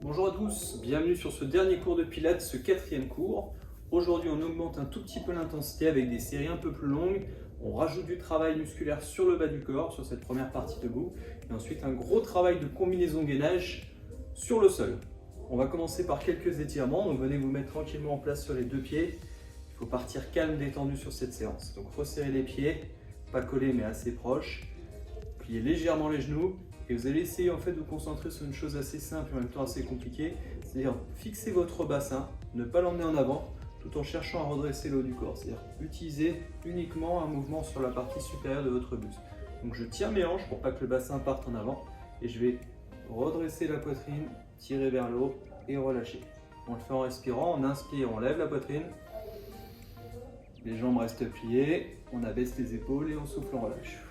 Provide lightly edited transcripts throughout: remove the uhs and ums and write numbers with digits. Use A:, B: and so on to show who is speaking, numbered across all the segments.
A: Bonjour à tous, bienvenue sur ce dernier cours de Pilates, ce quatrième cours. Aujourd'hui, on augmente un tout petit peu l'intensité avec des séries un peu plus longues. On rajoute du travail musculaire sur le bas du corps, sur cette première partie debout. Et ensuite, un gros travail de combinaison gainage sur le sol. On va commencer par quelques étirements. Donc, venez vous mettre tranquillement en place sur les deux pieds. Il faut partir calme, détendu sur cette séance. Donc, resserrez les pieds, pas collés mais assez proches. Pliez légèrement les genoux. Et vous allez essayer en fait de vous concentrer sur une chose assez simple et en même temps assez compliquée, c'est-à-dire fixer votre bassin, ne pas l'emmener en avant, tout en cherchant à redresser le haut du corps, c'est-à-dire utiliser uniquement un mouvement sur la partie supérieure de votre buste. Donc je tiens mes hanches pour pas que le bassin parte en avant et je vais redresser la poitrine, tirer vers le haut et relâcher. On le fait en respirant, on inspire, on lève la poitrine, les jambes restent pliées, on abaisse les épaules et on souffle, on relâche.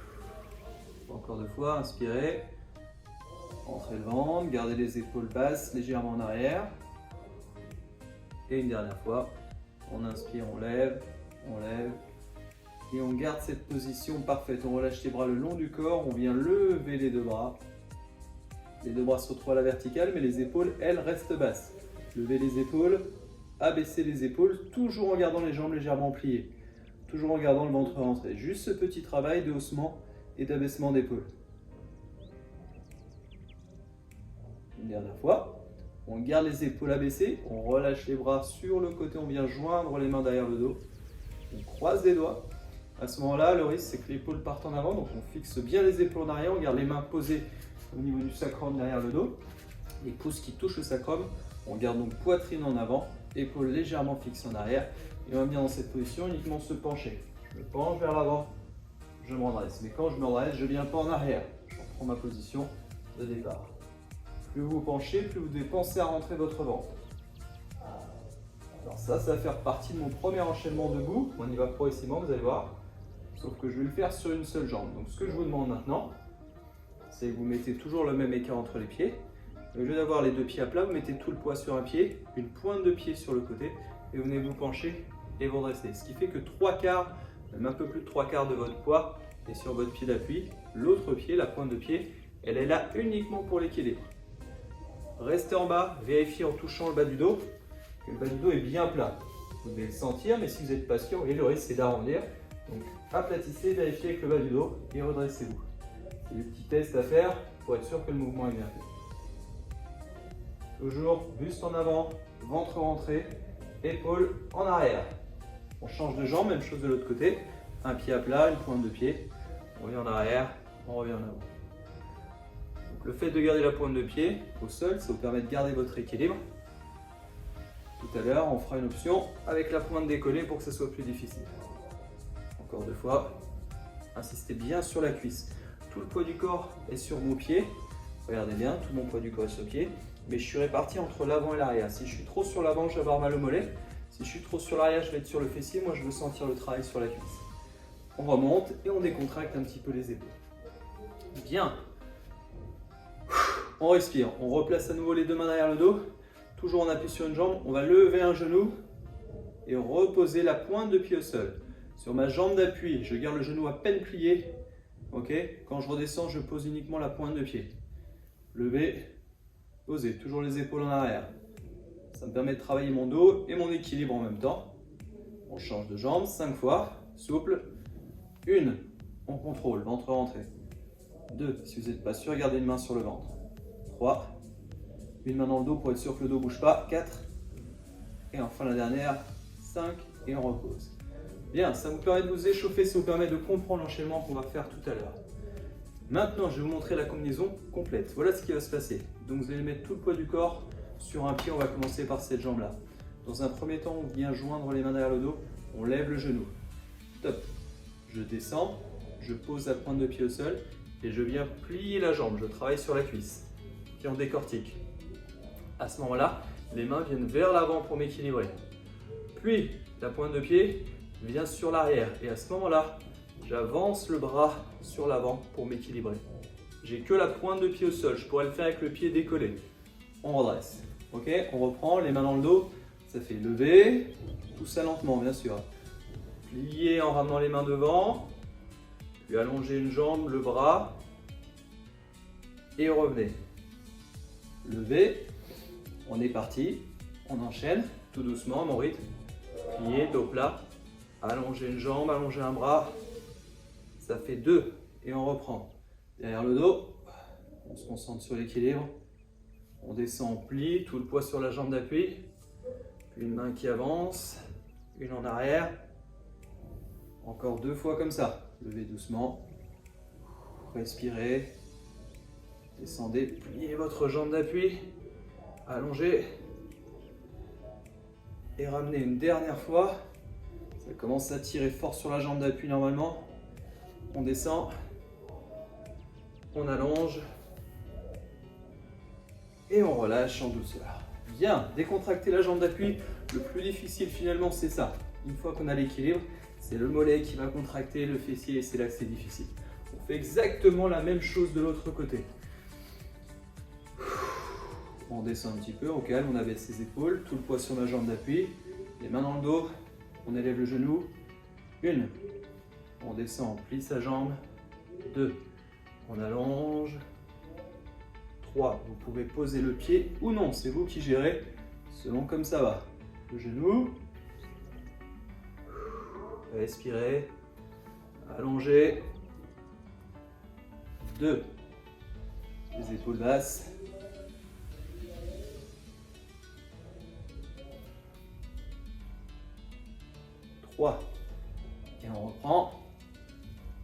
A: Encore deux fois, inspirez. Entrez le ventre, gardez les épaules basses légèrement en arrière. Et une dernière fois, on inspire, on lève. Et on garde cette position parfaite. On relâche les bras le long du corps, on vient lever les deux bras. Les deux bras se retrouvent à la verticale, mais les épaules, elles, restent basses. Levez les épaules, abaissez les épaules, toujours en gardant les jambes légèrement pliées. Toujours en gardant le ventre rentré. Juste ce petit travail de haussement et d'abaissement d'épaule. Une dernière fois, on garde les épaules abaissées, on relâche les bras sur le côté, on vient joindre les mains derrière le dos, on croise les doigts. À ce moment-là, le risque c'est que l'épaule parte en avant, donc on fixe bien les épaules en arrière, on garde les mains posées au niveau du sacrum derrière le dos, les pouces qui touchent le sacrum, on garde donc poitrine en avant, épaules légèrement fixées en arrière, et on va venir dans cette position uniquement se pencher. Je me penche vers l'avant, je me redresse, mais quand je me redresse, je ne viens pas en arrière, je reprends ma position de départ. Plus vous vous penchez, plus vous devez penser à rentrer votre ventre. Alors ça va faire partie de mon premier enchaînement debout. On y va progressivement, vous allez voir. Sauf que je vais le faire sur une seule jambe. Donc ce que je vous demande maintenant, c'est que vous mettez toujours le même écart entre les pieds. Au lieu d'avoir les deux pieds à plat, vous mettez tout le poids sur un pied, une pointe de pied sur le côté, et vous venez vous pencher et vous redresser. Ce qui fait que 3/4, même un peu plus de 3/4 de votre poids est sur votre pied d'appui. L'autre pied, la pointe de pied, elle est là uniquement pour l'équilibre. Restez en bas, vérifiez en touchant le bas du dos que le bas du dos est bien plat. Vous devez le sentir, mais si vous n'êtes pas sûr, vous voyez, le risque c'est d'arrondir. Donc aplatissez, vérifiez avec le bas du dos et redressez-vous. C'est des petits tests à faire pour être sûr que le mouvement est bien fait. Toujours buste en avant, ventre rentré, épaules en arrière. On change de jambe, même chose de l'autre côté. Un pied à plat, une pointe de pied. On revient en arrière, on revient en avant. Le fait de garder la pointe de pied au sol, ça vous permet de garder votre équilibre. Tout à l'heure, on fera une option avec la pointe décollée pour que ce soit plus difficile. Encore deux fois, insistez bien sur la cuisse. Tout le poids du corps est sur mon pied. Regardez bien, tout mon poids du corps est sur le pied. Mais je suis réparti entre l'avant et l'arrière. Si je suis trop sur l'avant, je vais avoir mal au mollet. Si je suis trop sur l'arrière, je vais être sur le fessier. Moi, je veux sentir le travail sur la cuisse. On remonte et on décontracte un petit peu les épaules. Bien. On respire, on replace à nouveau les deux mains derrière le dos, toujours en appui sur une jambe, on va lever un genou et reposer la pointe de pied au sol. Sur ma jambe d'appui, je garde le genou à peine plié. Okay. Quand je redescends, je pose uniquement la pointe de pied. Lever, poser, toujours les épaules en arrière. Ça me permet de travailler mon dos et mon équilibre en même temps. On change de jambe 5 fois, souple. 1, on contrôle, ventre rentré. 2, si vous n'êtes pas sûr, gardez une main sur le ventre. 3, une main dans le dos pour être sûr que le dos ne bouge pas. 4, et enfin la dernière, 5, et on repose. Bien, ça vous permet de vous échauffer, ça vous permet de comprendre l'enchaînement qu'on va faire tout à l'heure. Maintenant, je vais vous montrer la combinaison complète. Voilà ce qui va se passer. Donc vous allez mettre tout le poids du corps sur un pied, on va commencer par cette jambe-là. Dans un premier temps, on vient joindre les mains derrière le dos, on lève le genou. Top. Je descends, je pose la pointe de pied au sol, et je viens plier la jambe, je travaille sur la cuisse. Puis on décortique. À ce moment-là, les mains viennent vers l'avant pour m'équilibrer. Puis, la pointe de pied vient sur l'arrière. Et à ce moment-là, j'avance le bras sur l'avant pour m'équilibrer. J'ai que la pointe de pied au sol. Je pourrais le faire avec le pied décollé. On redresse. Ok, on reprend, les mains dans le dos. Ça fait lever, tout ça lentement, bien sûr. Plier en ramenant les mains devant. Puis allonger une jambe, le bras. Et revenez. Levez, On est parti, on enchaîne tout doucement, mon rythme. Plier, dos plat, allonger une jambe, allonger un bras. Ça fait 2 et on reprend. Derrière le dos, on se concentre sur l'équilibre. On descend, on plie, tout le poids sur la jambe d'appui. Puis une main qui avance, une en arrière. Encore 2 fois comme ça. Levez doucement. Respirez. Descendez, pliez votre jambe d'appui. Allongez. Et ramenez une dernière fois. Ça commence à tirer fort sur la jambe d'appui normalement. On descend. On allonge. Et on relâche en douceur. Bien, décontracter la jambe d'appui. Le plus difficile finalement, c'est ça. Une fois qu'on a l'équilibre, c'est le mollet qui va contracter, le fessier, et c'est là que c'est difficile. On fait exactement la même chose de l'autre côté. On descend un petit peu, on calme, on abaisse ses épaules, tout le poids sur ma jambe d'appui, les mains dans le dos, on élève le genou. 1, on descend, on plie sa jambe. 2, on allonge. 3, vous pouvez poser le pied ou non, c'est vous qui gérez, selon comme ça va. Le genou, respirez, allongez. 2, les épaules basses. 3, et on reprend.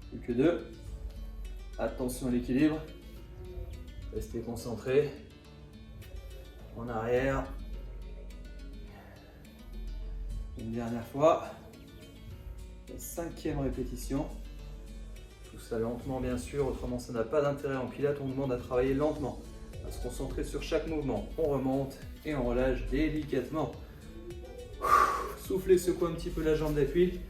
A: Plus que 2. Attention à l'équilibre. Restez concentré. En arrière. Une dernière fois. La 5e répétition. Tout ça lentement bien sûr, autrement ça n'a pas d'intérêt. En pilates, on demande à travailler lentement, à se concentrer sur chaque mouvement. On remonte et on relâche délicatement. Soufflez, secouez un petit peu la jambe d'appui.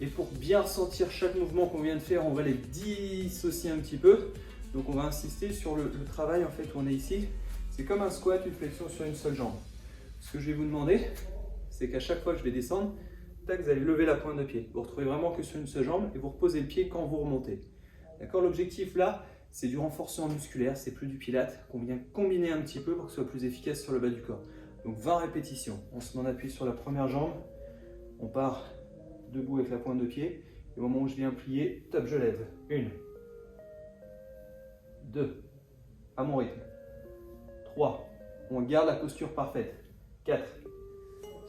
A: Et pour bien ressentir chaque mouvement qu'on vient de faire, on va les dissocier un petit peu. Donc on va insister sur le travail en fait où on est ici. C'est comme un squat, une flexion sur une seule jambe. Ce que je vais vous demander, c'est qu'à chaque fois que je vais descendre, tac, vous allez lever la pointe de pied. Vous ne retrouvez vraiment que sur une seule jambe et vous reposez le pied quand vous remontez. D'accord? L'objectif là, c'est du renforcement musculaire, c'est plus du pilates, qu'on vient combiner un petit peu pour que ce soit plus efficace sur le bas du corps. Donc 20 répétitions. On se met en appui sur la première jambe. On part debout avec la pointe de pied. Et au moment où je viens plier, top, je lève. 1, 2, à mon rythme. 3, on garde la posture parfaite. 4,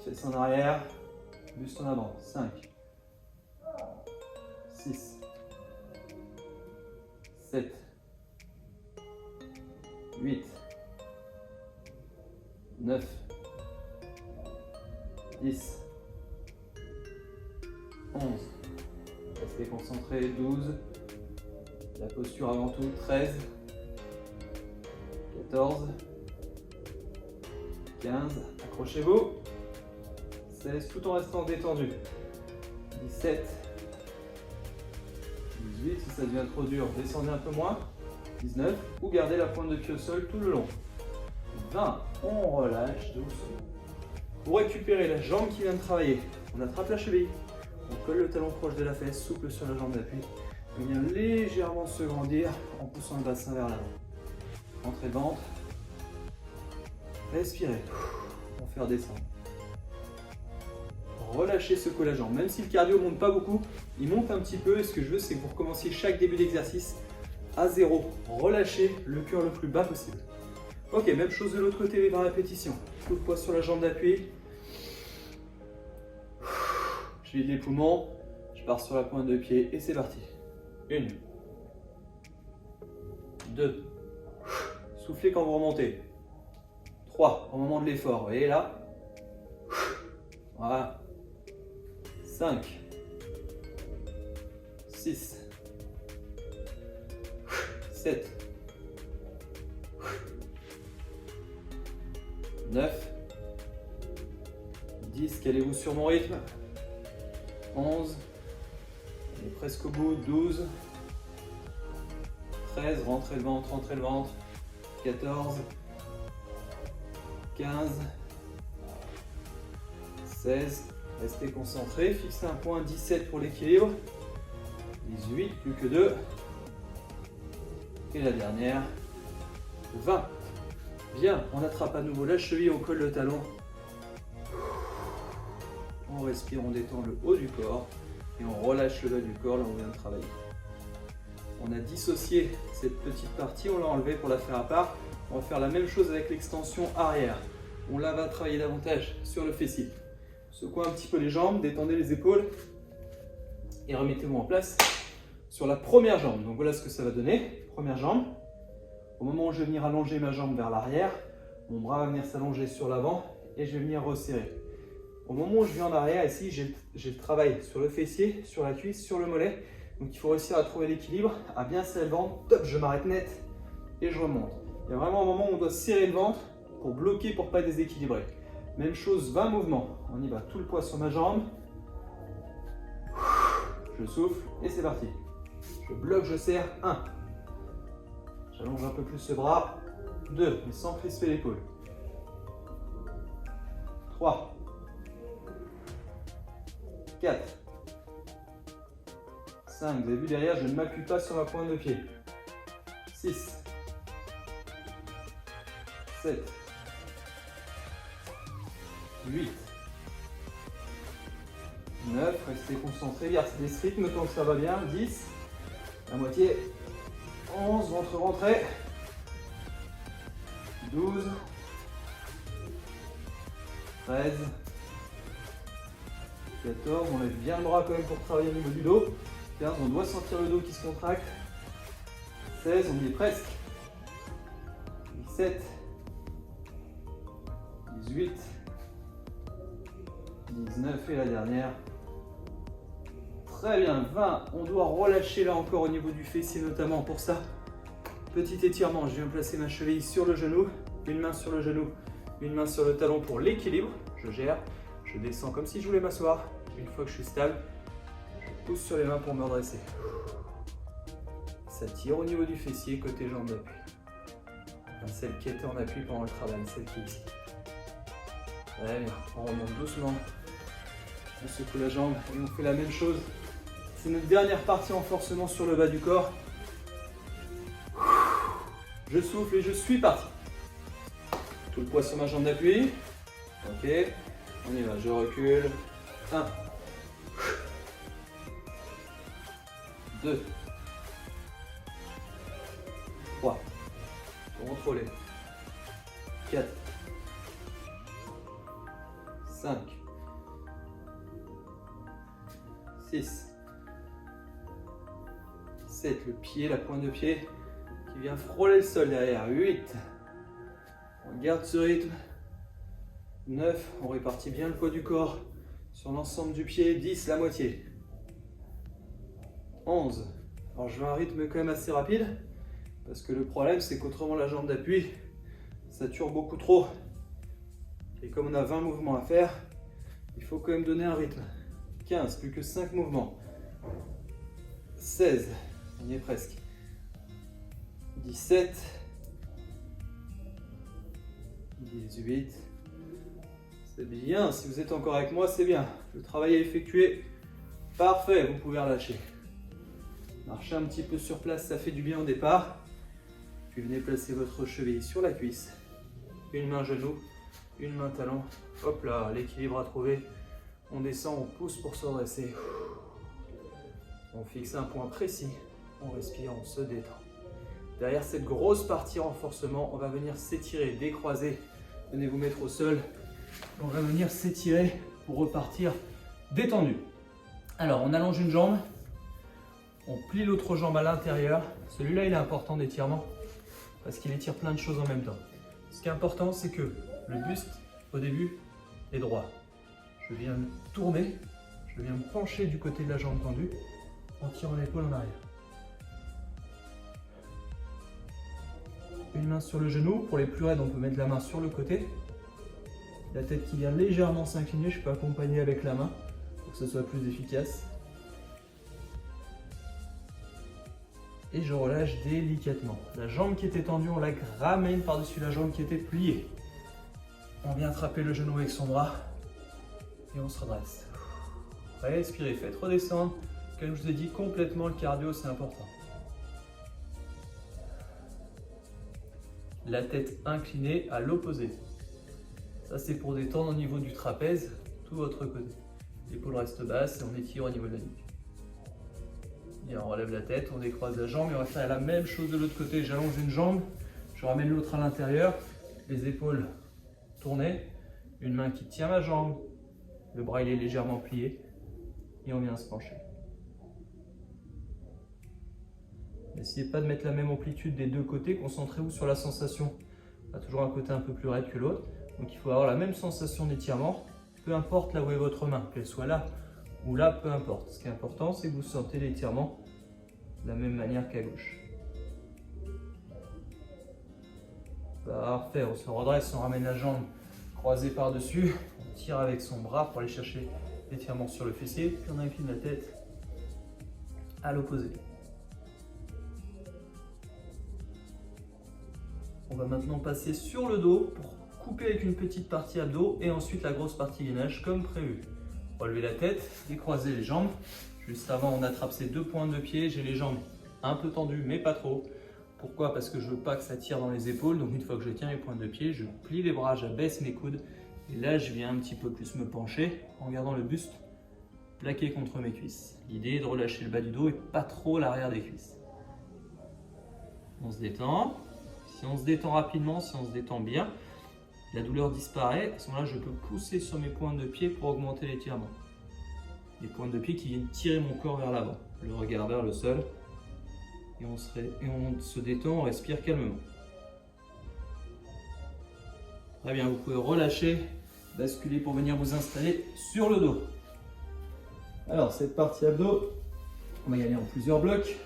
A: fesses en arrière, buste en avant. 5, 6, 7, 8, 9, 10, 11, restez concentré, 12, la posture avant tout, 13, 14, 15, accrochez-vous, 16, tout en restant détendu, 17, 18, si ça devient trop dur, descendez un peu moins, 19, ou gardez la pointe de pied au sol tout le long, 20, on relâche doucement. Pour récupérer la jambe qui vient de travailler, on attrape la cheville, on colle le talon proche de la fesse, souple sur la jambe d'appui. On vient légèrement se grandir en poussant le bassin vers l'avant. Rentrez le ventre. Respirez. On fait redescendre. Relâchez, secouez la jambe. Même si le cardio ne monte pas beaucoup, il monte un petit peu. Et ce que je veux, c'est que vous recommenciez chaque début d'exercice à 0. Relâchez le cœur le plus bas possible. Ok, même chose de l'autre côté, les 20 répétitions. Tout le poids sur la jambe d'appui. Je vide les poumons. Je pars sur la pointe de pied et c'est parti. 1, 2, soufflez quand vous remontez. 3, au moment de l'effort, vous voyez là. Voilà. 5, 6, 7, 9, 10, calez-vous sur mon rythme. 11, on est presque au bout, 12, 13, rentrez le ventre, 14, 15, 16, restez concentrés, fixez un point, 17 pour l'équilibre, 18, plus que 2, et la dernière, 20. Bien, on attrape à nouveau la cheville, on colle le talon. On respire, on détend le haut du corps et on relâche le bas du corps, là on vient de travailler. On a dissocié cette petite partie, on l'a enlevée pour la faire à part. On va faire la même chose avec l'extension arrière. On la va travailler davantage sur le fessier. Secouez un petit peu les jambes, détendez les épaules et remettez-vous en place sur la première jambe. Donc voilà ce que ça va donner. Première jambe. Au moment où je vais venir allonger ma jambe vers l'arrière, mon bras va venir s'allonger sur l'avant et je vais venir resserrer. Au moment où je viens en arrière, ici, j'ai le travail sur le fessier, sur la cuisse, sur le mollet. Donc il faut réussir à trouver l'équilibre, à bien serrer le ventre. Top, je m'arrête net et je remonte. Il y a vraiment un moment où on doit serrer le ventre pour bloquer, pour ne pas déséquilibrer. Même chose, 20 mouvements. On y va, tout le poids sur ma jambe. Je souffle et c'est parti. Je bloque, je serre. 1. J'allonge un peu plus ce bras. 2, mais sans crisper l'épaule. 3. 4. 5. Vous avez vu derrière, je ne m'appuie pas sur ma pointe de pied. 6. 7. 8. 9. Restez concentrés. Gardez ce rythme tant que ça va bien. 10. La moitié. 11. Ventre rentré. 12. 13. 14. On lève bien le bras quand même pour travailler au niveau du dos. 15. On doit sentir le dos qui se contracte. 16. On y est presque. 17. 18. 19 et la dernière. Très bien, 20. On doit relâcher là encore au niveau du fessier notamment pour ça. Petit étirement, je viens placer ma cheville sur le genou. Une main sur le genou, une main sur le talon pour l'équilibre. Je gère, je descends comme si je voulais m'asseoir. Une fois que je suis stable, je pousse sur les mains pour me redresser. Ça tire au niveau du fessier, côté jambe d'appui. Celle qui était en appui pendant le travail, celle qui est ici. Très bien, on remonte doucement. On secoue la jambe et on fait la même chose. C'est notre dernière partie renforcement sur le bas du corps. Je souffle et je suis parti. Tout le poids sur ma jambe d'appui. Ok, on y va, je recule. 1. 2. 3. Contrôlez. 4. 5. 6. 7. Le pied, la pointe de pied qui vient frôler le sol derrière. 8. On garde ce rythme. 9. On répartit bien le poids du corps sur l'ensemble du pied. 10. La moitié. 11. Alors je veux un rythme quand même assez rapide parce que le problème c'est qu'autrement la jambe d'appui sature beaucoup trop. Et comme on a 20 mouvements à faire, il faut quand même donner un rythme. 15, plus que 5 mouvements. 16, on y est presque. 17. 18. C'est bien, si vous êtes encore avec moi, c'est bien. Le travail est effectué. Parfait, vous pouvez relâcher. Marchez un petit peu sur place, ça fait du bien au départ. Puis venez placer votre cheville sur la cuisse. Une main genou, une main talon. Hop là, l'équilibre à trouver. On descend, on pousse pour se redresser. On fixe un point précis. On respire, on se détend. Derrière cette grosse partie renforcement, on va venir s'étirer, décroiser. Venez vous mettre au sol. On va venir s'étirer pour repartir détendu. Alors, on allonge une jambe. On plie l'autre jambe à l'intérieur. Celui-là, il est important d'étirement parce qu'il étire plein de choses en même temps. Ce qui est important, c'est que le buste, au début, est droit. Je viens me tourner, je viens me pencher du côté de la jambe tendue en tirant l'épaule en arrière. Une main sur le genou. Pour les plus raides, on peut mettre la main sur le côté. La tête qui vient légèrement s'incliner, je peux accompagner avec la main pour que ce soit plus efficace. Et je relâche délicatement. La jambe qui était tendue, on la ramène par-dessus la jambe qui était pliée. On vient attraper le genou avec son bras et on se redresse. Respirez, faites redescendre. Comme je vous ai dit, complètement le cardio, c'est important. la tête inclinée à l'opposé. Ça, c'est pour détendre au niveau du trapèze, tout votre côté. L'épaule reste basse et on étire au niveau de la nuque. Et on relève la tête, on décroise la jambe et on va faire la même chose de l'autre côté. J'allonge une jambe, je ramène l'autre à l'intérieur, les épaules tournées, une main qui tient ma jambe, le bras il est légèrement plié et on vient se pencher. N'essayez pas de mettre la même amplitude des deux côtés, concentrez-vous sur la sensation. On a toujours un côté un peu plus raide que l'autre, donc il faut avoir la même sensation d'étirement, peu importe là où est votre main, qu'elle soit là ou là, peu importe. Ce qui est important, c'est que vous sentez l'étirement de la même manière qu'à gauche. Parfait, on se redresse, on ramène la jambe croisée par-dessus, on tire avec son bras pour aller chercher l'étirement sur le fessier, puis on incline la tête à l'opposé. On va maintenant passer sur le dos pour couper avec une petite partie abdos et ensuite la grosse partie gainage comme prévu. Relevez la tête, décroisez les jambes. Juste avant, on attrape ces deux pointes de pied. J'ai les jambes un peu tendues, mais pas trop. Pourquoi? Parce que je veux pas que ça tire dans les épaules. Donc une fois que je tiens les pointes de pied, je plie les bras, j'abaisse mes coudes. Et là, je viens un petit peu plus me pencher en gardant le buste plaqué contre mes cuisses. L'idée est de relâcher le bas du dos et pas trop l'arrière des cuisses. On se détend. Si on se détend rapidement, si on se détend bien, la douleur disparaît. À ce moment-là, je peux pousser sur mes pointes de pied pour augmenter l'étirement. Les pointes de pied qui viennent tirer mon corps vers l'avant. Le regard vers le sol. Et on se détend, on respire calmement. Très bien, vous pouvez relâcher, basculer pour venir vous installer sur le dos. Alors, cette partie abdos, on va y aller en plusieurs blocs.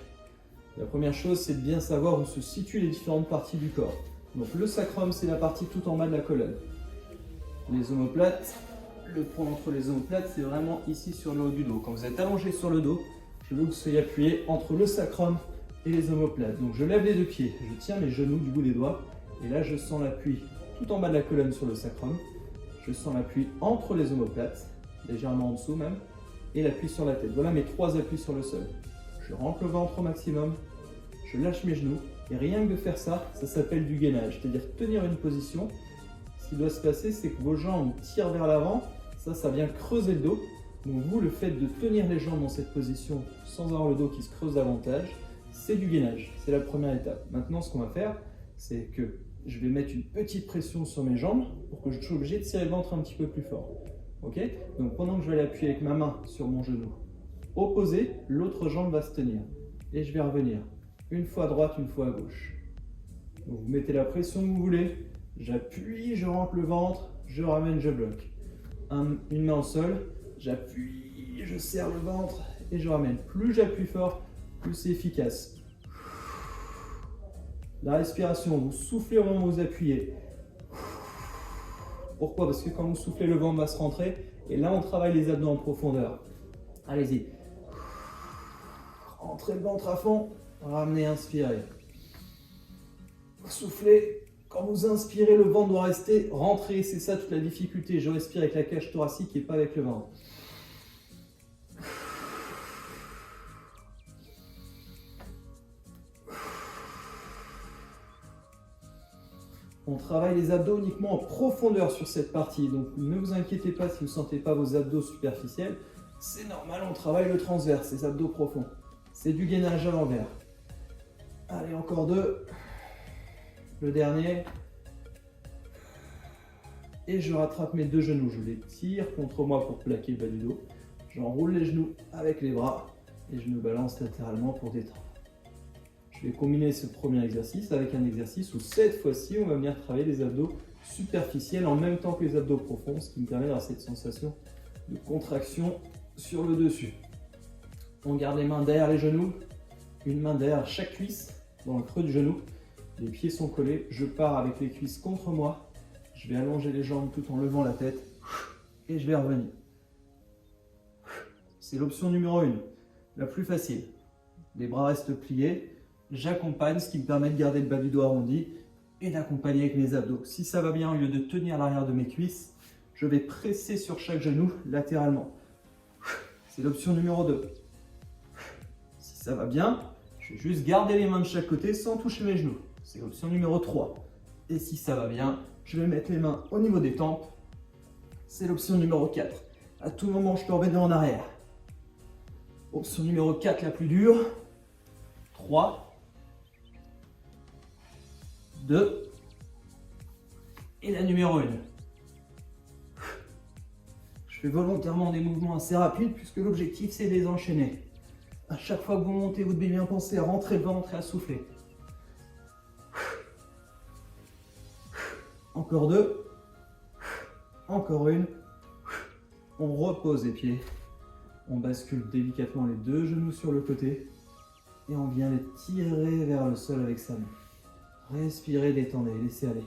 A: La première chose, c'est de bien savoir où se situent les différentes parties du corps. Donc le sacrum, c'est la partie tout en bas de la colonne. Les omoplates, le point entre les omoplates, c'est vraiment ici sur le haut du dos. Quand vous êtes allongé sur le dos, je veux que vous soyez appuyé entre le sacrum et les omoplates. Donc je lève les deux pieds, je tiens mes genoux du bout des doigts, et là je sens l'appui tout en bas de la colonne sur le sacrum. Je sens l'appui entre les omoplates, légèrement en dessous même, et l'appui sur la tête. Voilà mes trois appuis sur le sol. Je rentre le ventre au maximum, je lâche mes genoux, et rien que de faire ça, ça s'appelle du gainage, c'est-à-dire tenir une position. Ce qui doit se passer, c'est que vos jambes tirent vers l'avant, ça vient creuser le dos. Donc vous, le fait de tenir les jambes dans cette position sans avoir le dos qui se creuse davantage, c'est du gainage, c'est la première étape. Maintenant, ce qu'on va faire, c'est que je vais mettre une petite pression sur mes jambes pour que je sois obligé de tirer le ventre un petit peu plus fort. Ok? Donc pendant que je vais l'appuyer avec ma main sur mon genou opposé, l'autre jambe va se tenir. Et je vais revenir. Une fois à droite, une fois à gauche. Donc vous mettez la pression que vous voulez. J'appuie, je rentre le ventre, je ramène, je bloque. Une main au sol, j'appuie, je serre le ventre et je ramène. Plus j'appuie fort, plus c'est efficace. La respiration, vous soufflez au moment où vous appuyez. Pourquoi? Parce que quand vous soufflez, le ventre va se rentrer. Et là, on travaille les abdos en profondeur. Allez-y. Rentrez le ventre à fond. Ramenez, inspirez. Soufflez. Quand vous inspirez, le ventre doit rester rentré. C'est ça toute la difficulté. Je respire avec la cage thoracique et pas avec le ventre. On travaille les abdos uniquement en profondeur sur cette partie. Donc ne vous inquiétez pas si vous ne sentez pas vos abdos superficiels. C'est normal, on travaille le transverse, les abdos profonds. C'est du gainage à l'envers. Allez, encore deux. Le dernier. Et je rattrape mes deux genoux. Je les tire contre moi pour plaquer le bas du dos. J'enroule les genoux avec les bras et je me balance latéralement pour détendre. Je vais combiner ce premier exercice avec un exercice où cette fois-ci, on va venir travailler les abdos superficiels en même temps que les abdos profonds, ce qui me permet d'avoir cette sensation de contraction sur le dessus. On garde les mains derrière les genoux, une main derrière chaque cuisse, dans le creux du genou. Les pieds sont collés, je pars avec les cuisses contre moi. Je vais allonger les jambes tout en levant la tête et je vais revenir. C'est l'option numéro 1, la plus facile. Les bras restent pliés. J'accompagne, ce qui me permet de garder le bas du dos arrondi et d'accompagner avec mes abdos. Si ça va bien, au lieu de tenir l'arrière de mes cuisses, je vais presser sur chaque genou latéralement. C'est l'option numéro 2. Si ça va bien, je vais juste garder les mains de chaque côté sans toucher mes genoux. C'est l'option numéro 3. Et si ça va bien, je vais mettre les mains au niveau des tempes. C'est l'option numéro 4. À tout moment, je peux revenir en arrière. Option numéro 4, la plus dure. 3, 2, et la numéro 1. Je fais volontairement des mouvements assez rapides puisque l'objectif c'est de les enchaîner. À chaque fois que vous montez, vous devez bien penser à rentrer le ventre et à souffler. Encore 2. Encore 1. On repose les pieds. On bascule délicatement les deux genoux sur le côté. Et on vient les tirer vers le sol avec sa main. Respirez, détendez, laissez aller.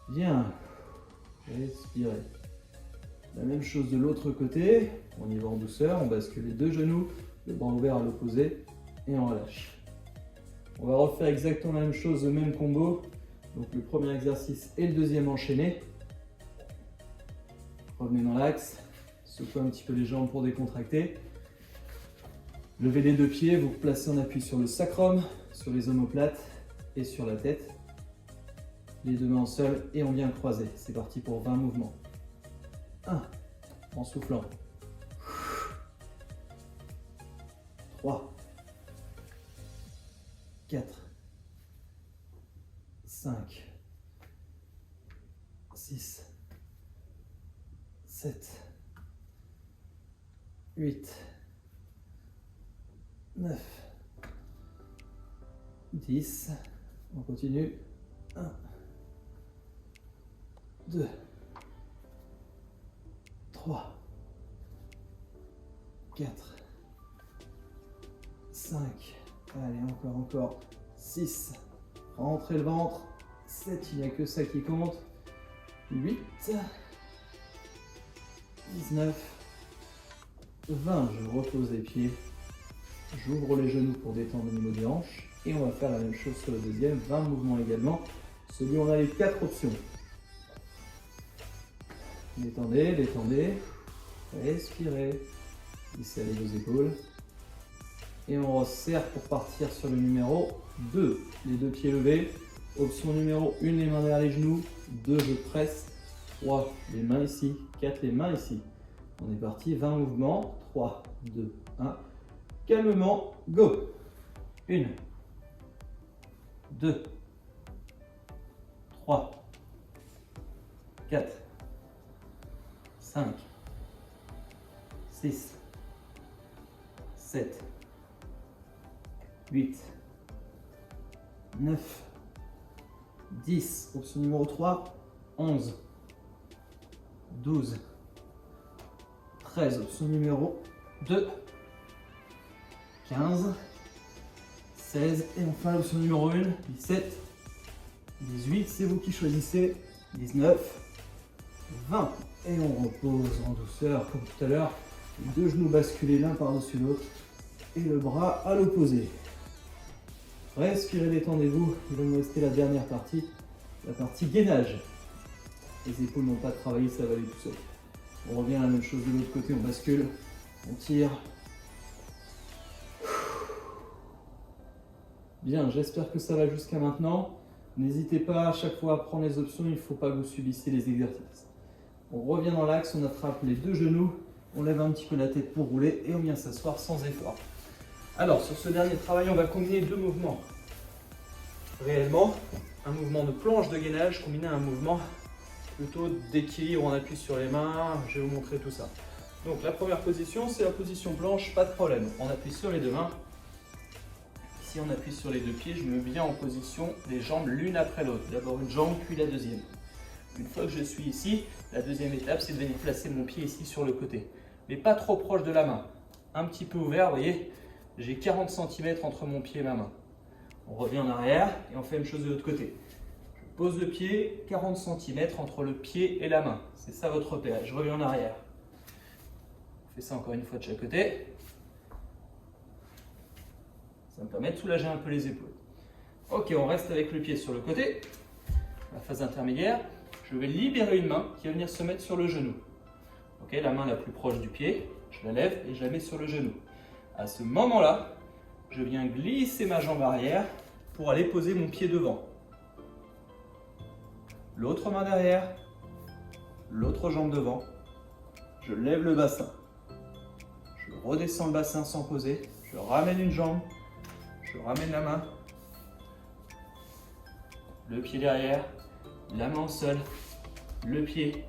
A: Bien. Respirez. La même chose de l'autre côté. On y va en douceur. On bascule les deux genoux, le bras ouvert à l'opposé. Et on relâche. On va refaire exactement la même chose, le même combo. Donc le premier exercice et le deuxième enchaîné. Revenez dans l'axe. Secouez un petit peu les jambes pour décontracter. Levez les deux pieds, vous placez en appui sur le sacrum, sur les omoplates et sur la tête. Les deux mains en sol et on vient croiser. C'est parti pour 20 mouvements. 1, en soufflant. 3, 4, 5, 6, 7, 8, 9, 10, on continue, 1, 2, 3, 4, 5, allez encore, 6, rentrez le ventre, 7, il n'y a que ça qui compte, 8, 19, 20, je repose les pieds. J'ouvre les genoux pour détendre au niveau des hanches et on va faire la même chose sur le deuxième, 20 mouvements également. Celui où on a les 4 options. Détendez, détendez, respirez, laissez aller vos épaules et on resserre pour partir sur le numéro 2. Les deux pieds levés. Option numéro 1, les mains derrière les genoux. 2, je presse. 3, les mains ici. 4, les mains ici. On est parti, 20 mouvements. 3, 2, 1. Calmement, go. 1, 2, 3, 4, 5, 6, 7, 8, 9, 10. Option numéro 3, 11, 12, 13. Option numéro 2, 15, 16 et enfin l'option numéro 1, 17, 18, c'est vous qui choisissez, 19, 20 et on repose en douceur comme tout à l'heure, les deux genoux basculés l'un par-dessus l'autre et le bras à l'opposé. Respirez, détendez-vous, il va nous rester la dernière partie, la partie gainage. Les épaules n'ont pas travaillé, ça va aller tout seul. On revient à la même chose de l'autre côté, on bascule, on tire. Bien, j'espère que ça va jusqu'à maintenant. N'hésitez pas à chaque fois à prendre les options, il ne faut pas que vous subissiez les exercices. On revient dans l'axe, on attrape les deux genoux, on lève un petit peu la tête pour rouler et on vient s'asseoir sans effort. Alors, sur ce dernier travail, on va combiner deux mouvements. Réellement, un mouvement de planche de gainage combiné à un mouvement plutôt d'équilibre, on appuie sur les mains, je vais vous montrer tout ça. Donc la première position, c'est la position planche, pas de problème. On appuie sur les deux mains. Ici, on appuie sur les deux pieds, je me mets bien en position, les jambes l'une après l'autre. D'abord une jambe, puis la deuxième. Une fois que je suis ici, la deuxième étape, c'est de venir placer mon pied ici sur le côté. Mais pas trop proche de la main. Un petit peu ouvert, vous voyez, j'ai 40 cm entre mon pied et ma main. On revient en arrière et on fait la même chose de l'autre côté. Je pose le pied, 40 cm entre le pied et la main. C'est ça votre repère. Je reviens en arrière. On fait ça encore une fois de chaque côté. Ça me permet de soulager un peu les épaules. Ok, on reste avec le pied sur le côté. La phase intermédiaire. Je vais libérer une main qui va venir se mettre sur le genou. Ok, la main la plus proche du pied, je la lève et je la mets sur le genou. À ce moment-là, je viens glisser ma jambe arrière pour aller poser mon pied devant. L'autre main derrière, l'autre jambe devant. Je lève le bassin. Je redescends le bassin sans poser. Je ramène une jambe. Je ramène la main. Le pied derrière, la main au sol, le pied.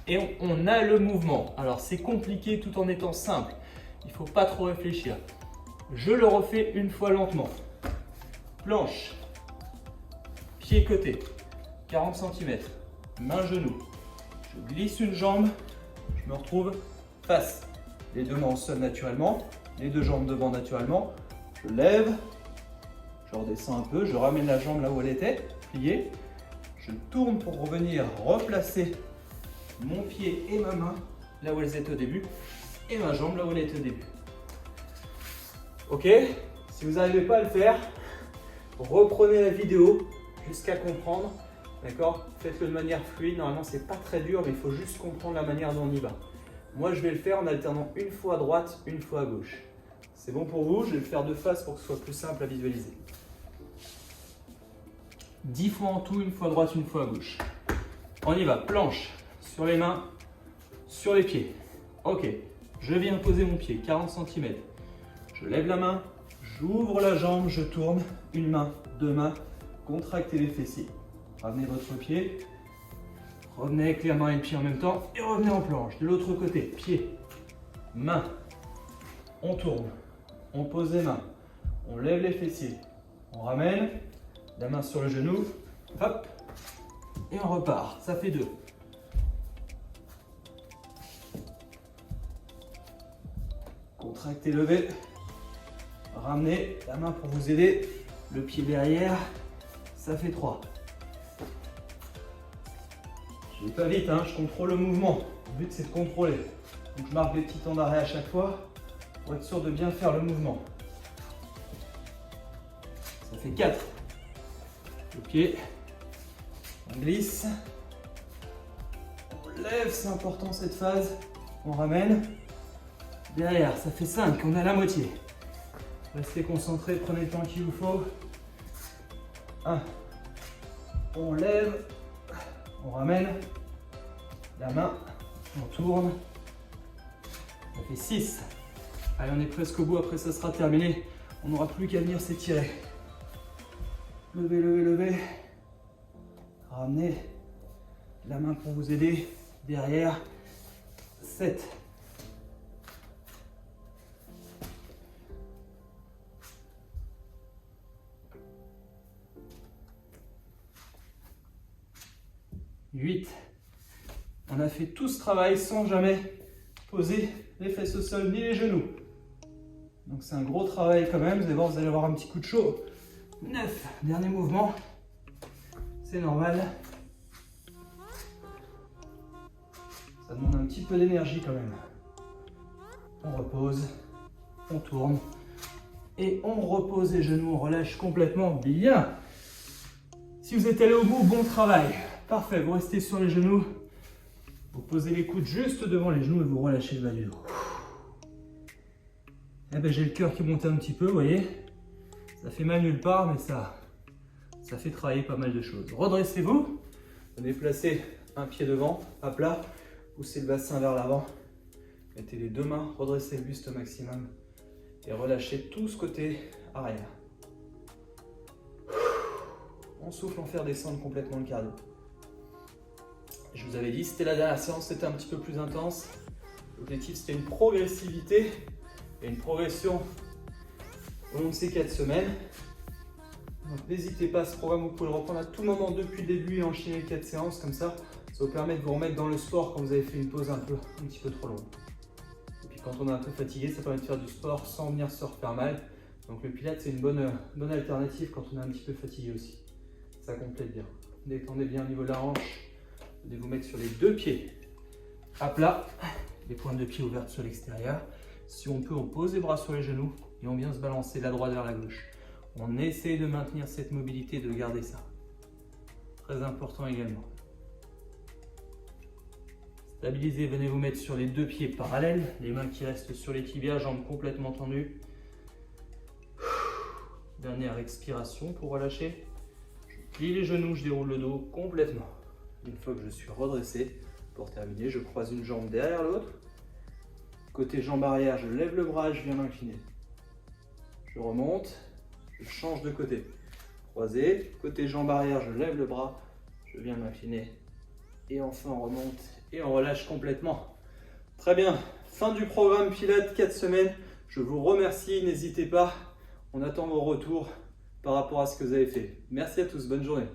A: Et on a le mouvement. Alors c'est compliqué tout en étant simple. Il ne faut pas trop réfléchir. Je le refais une fois lentement. Planche, pied côté, 40 cm, main genou. Je glisse une jambe, je me retrouve face. Les deux mains au sol naturellement, les deux jambes devant naturellement. Je lève, je redescends un peu, je ramène la jambe là où elle était, pliée. Je tourne pour revenir replacer mon pied et ma main là où elles étaient au début et ma jambe là où elle était au début. Ok, si vous n'arrivez pas à le faire, reprenez la vidéo jusqu'à comprendre. D'accord? Faites-le de manière fluide. Normalement, c'est pas très dur, mais il faut juste comprendre la manière dont on y va. Moi, je vais le faire en alternant une fois à droite, une fois à gauche. C'est bon pour vous? Je vais le faire de face pour que ce soit plus simple à visualiser. 10 fois en tout, une fois à droite, une fois à gauche. On y va. Planche sur les mains, sur les pieds. Ok, je viens poser mon pied, 40 cm. Je lève la main, j'ouvre la jambe, je tourne. Une main, deux mains, contractez les fessiers. Ramenez votre pied, revenez avec la main et le pied en même temps et revenez en planche. De l'autre côté, pied, main, on tourne, on pose les mains, on lève les fessiers, on ramène, la main sur le genou, hop, et on repart. Ça fait 2. Contractez, levez, ramenez la main pour vous aider, le pied derrière, ça fait 3. Je vais pas vite, hein, je contrôle le mouvement. Le but c'est de contrôler. Donc je marque des petits temps d'arrêt à chaque fois pour être sûr de bien faire le mouvement. Ça fait 4. Le pied, on glisse, on lève, c'est important cette phase. On ramène. Derrière, ça fait 5, on est à la moitié. Restez concentrés, prenez le temps qu'il vous faut. 1. On lève. On ramène la main, on tourne, ça fait 6. Allez, on est presque au bout, après ça sera terminé. On n'aura plus qu'à venir s'étirer. Levez, levez, levez. Ramenez la main pour vous aider. Derrière, 7. On a fait tout ce travail sans jamais poser les fesses au sol ni les genoux. Donc c'est un gros travail quand même. Vous allez voir, vous allez avoir un petit coup de chaud. 9. Dernier mouvement. C'est normal. Ça demande un petit peu d'énergie quand même. On repose. On tourne. Et on repose les genoux. On relâche complètement. Bien. Si vous êtes allé au bout, bon travail. Parfait, vous restez sur les genoux, vous posez les coudes juste devant les genoux et vous relâchez le bas du dos. Eh ben, j'ai le cœur qui monte un petit peu, vous voyez. Ça fait mal nulle part, mais ça fait travailler pas mal de choses. Redressez-vous, venez placer un pied devant, à plat, poussez le bassin vers l'avant, mettez les deux mains, redressez le buste au maximum et relâchez tout ce côté arrière. On souffle, en faire descendre complètement le cardio. Je vous avais dit, c'était la dernière séance, c'était un petit peu plus intense. L'objectif, c'était une progressivité et une progression au long de ces 4 semaines. Donc n'hésitez pas, ce programme, vous pouvez le reprendre à tout moment depuis le début et enchaîner 4 séances comme ça. Ça vous permet de vous remettre dans le sport quand vous avez fait une pause un petit peu trop longue. Et puis quand on est un peu fatigué, ça permet de faire du sport sans venir se refaire mal. Donc le pilates, c'est une bonne alternative quand on est un petit peu fatigué aussi. Ça complète bien. Détendez bien au niveau de la hanche. Vous allez vous mettre sur les deux pieds à plat, les pointes de pied ouvertes sur l'extérieur. Si on peut, on pose les bras sur les genoux et on vient se balancer de la droite vers la gauche. On essaie de maintenir cette mobilité, de garder ça. Très important également. Stabilisez, venez vous mettre sur les deux pieds parallèles, les mains qui restent sur les tibias, jambes complètement tendues. Dernière expiration pour relâcher. Je plie les genoux, je déroule le dos complètement. Une fois que je suis redressé, pour terminer, je croise une jambe derrière l'autre. Côté jambe arrière, je lève le bras, je viens m'incliner. Je remonte, je change de côté. Croisé, côté jambe arrière, je lève le bras, je viens m'incliner. Et enfin, on remonte et on relâche complètement. Très bien, fin du programme Pilates 4 semaines. Je vous remercie, n'hésitez pas. On attend vos retours par rapport à ce que vous avez fait. Merci à tous, bonne journée.